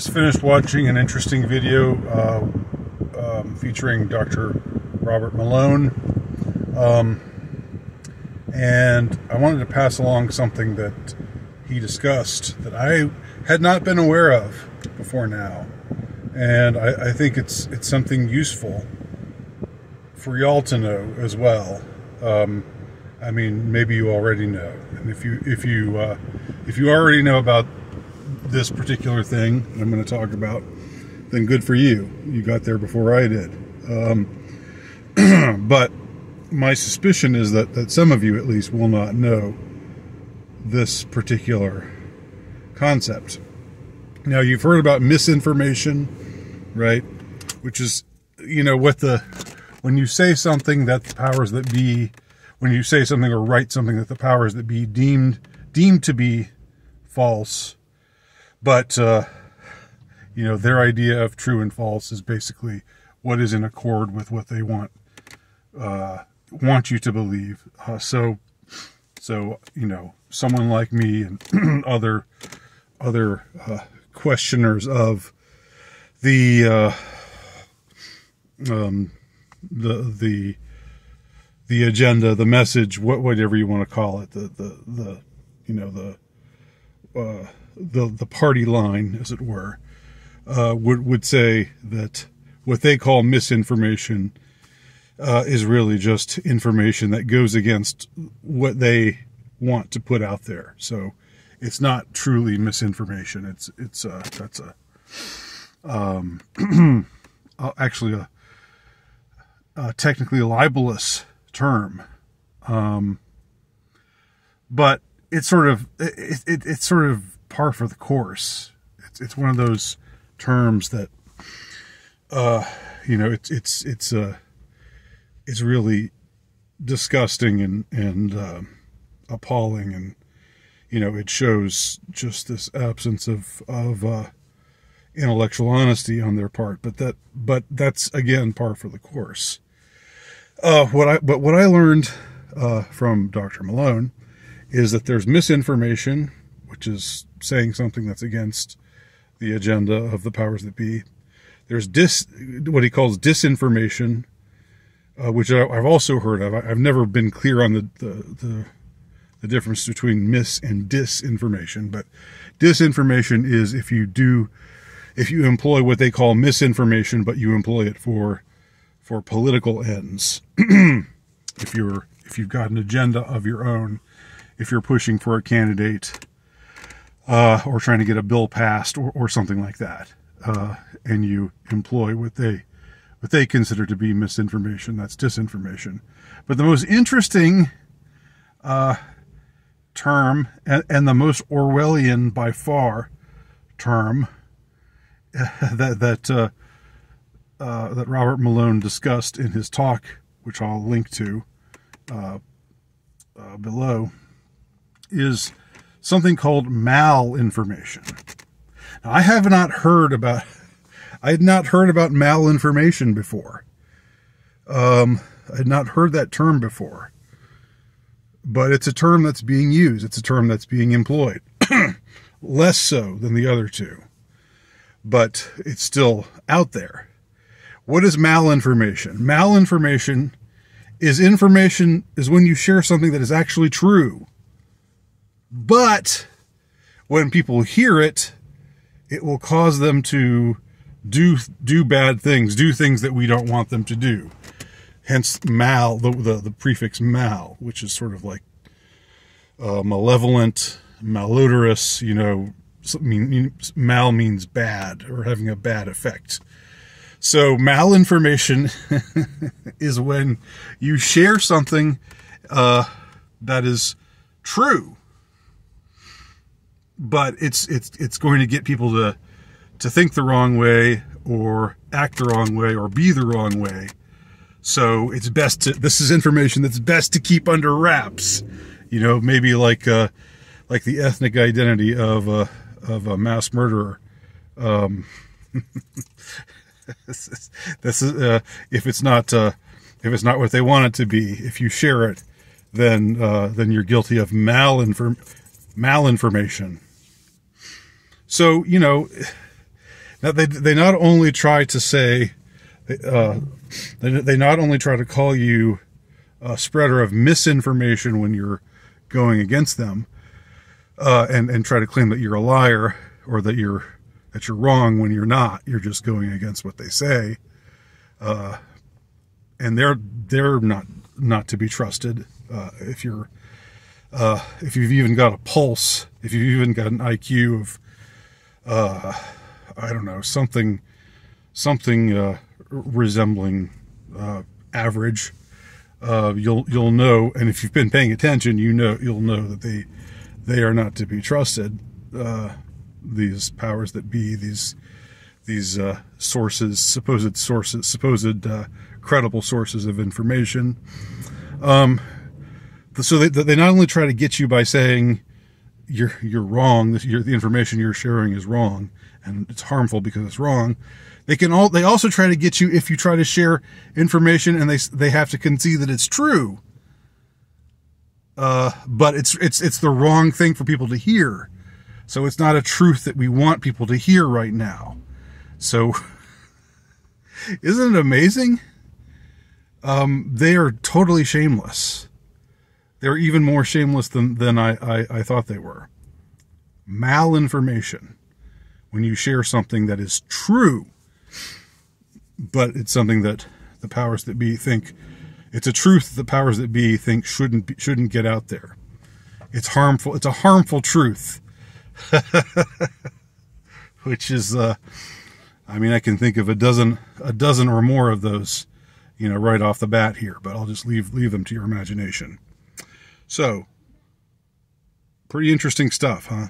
Just finished watching an interesting video featuring Dr. Robert Malone, and I wanted to pass along something that he discussed that I had not been aware of before now, and I think it's something useful for y'all to know as well. I mean, maybe you already know, and if you already know about this particular thing I'm going to talk about, then good for you. You got there before I did. But my suspicion is that some of you at least will not know this particular concept. Now, you've heard about misinformation, right? Which is, when you say something that the powers that be, when you say something or write something that the powers that be deemed to be false, but, their idea of true and false is basically what is in accord with what they want you to believe. So, someone like me and other questioners of the agenda, the message, whatever you want to call it, the party line, as it were, would say that what they call misinformation is really just information that goes against what they want to put out there. So it's not truly misinformation. It's actually a technically libelous term, but it's sort of par for the course. It's one of those terms that it's really disgusting and appalling, and it shows just this absence of intellectual honesty on their part. But that's again par for the course. What I learned from Dr. Malone is that there's misinformation, which is saying something that's against the agenda of the powers that be. There's what he calls disinformation, which I've also heard of. I've never been clear on the difference between mis and disinformation, but disinformation is if you employ what they call misinformation, but you employ it for political ends. If you've got an agenda of your own, if you're pushing for a candidate, or trying to get a bill passed or something like that, and you employ what they consider to be misinformation, that's disinformation. But the most interesting term, and the most Orwellian by far term that Robert Malone discussed in his talk, which I'll link to below, is something called malinformation. Now, I had not heard about malinformation before. I had not heard that term before, but it's a term that's being used. It's a term that's being employed, less so than the other two, but it's still out there. What is malinformation? Malinformation is when you share something that is actually true, but when people hear it, it will cause them to do bad things, do things that we don't want them to do. Hence mal, the prefix mal, which is sort of like malevolent, malodorous, mal means bad or having a bad effect. So malinformation is when you share something that is true, but it's going to get people to think the wrong way or act the wrong way or be the wrong way. So it's best this is information that's best to keep under wraps. Maybe like the ethnic identity of a mass murderer. This is if it's not what they want it to be. If you share it, then you're guilty of malinformation. So Now they not only try to say, they not only try to call you a spreader of misinformation when you're going against them, and try to claim that you're a liar, or that you're wrong when you're not. You're just going against what they say, and they're not to be trusted. If you've even got a pulse, if you've even got an IQ of I don't know, something resembling average, you'll know, and if you've been paying attention, you'll know that they are not to be trusted. These powers that be, these supposed credible sources of information. So they not only try to get you by saying you're wrong, the information you're sharing is wrong, and it's harmful because it's wrong. They also try to get you, if you try to share information and they have to concede that it's true, but it's the wrong thing for people to hear. So it's not a truth that we want people to hear right now. So isn't it amazing? They are totally shameless. They're even more shameless than I thought they were. Malinformation. When you share something that is true, but it's something that the powers that be think, it's a truth that the powers that be think shouldn't get out there. It's harmful. It's a harmful truth. Which is, I can think of a dozen or more of those, right off the bat here, but I'll just leave them to your imagination. So, pretty interesting stuff, huh?